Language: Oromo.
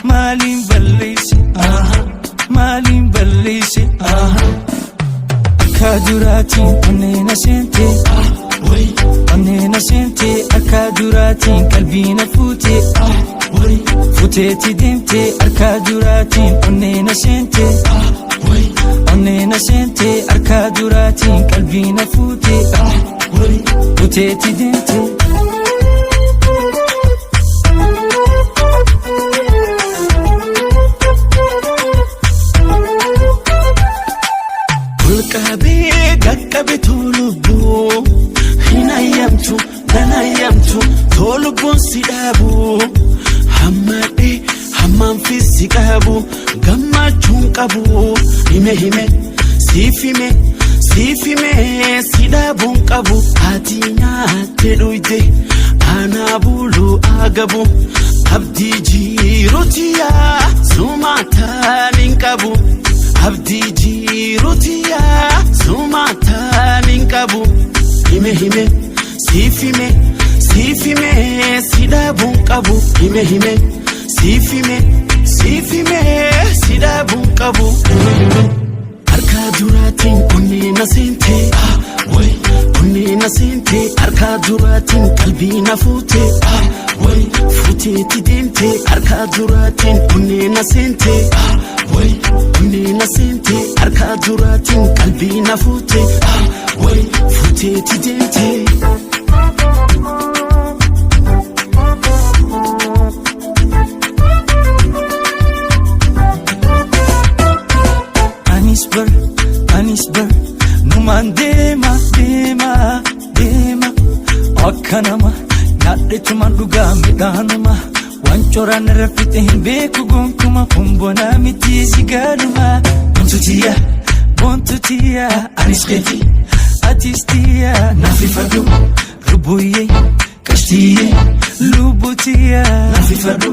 مالين بليسي مالين بليسي أكادوراتي أنينا سنتي أنينا سنتي أكادوراتي قلبي نفوتي فوتيتي دمتي أكادوراتي أنينا سنتي أنينا سنتي أكادوراتي قلبي نفوتي فوتيتي دمتي Kulkabe gakkabe tolubu hinayamtu nanayamtu tolubun sidabu hammade hammam fisikabu gammachun qabu hime sifime sidabun qabu atinya teduide anabulu agabu abdi jirutiya sumata ninkabu abdi jirutiya sumata ninkabu hime sifime sidabun qabu hime sifime sidabun qabu arkaduratin onnena sente onnena sente arkaduratin qalbi nafute futeti dente arkaduratin onnena sente onnena sente arkaduratin qalbi nafute futeti dente Anisbar numan dema akkanama nadhetuma dhuga midhanuma wanchoran rafite himbeku gonkuma kumbona miti sigaduma bontutia anisketi atistia nafifadu rubuye kashtiye lubutia nafifadu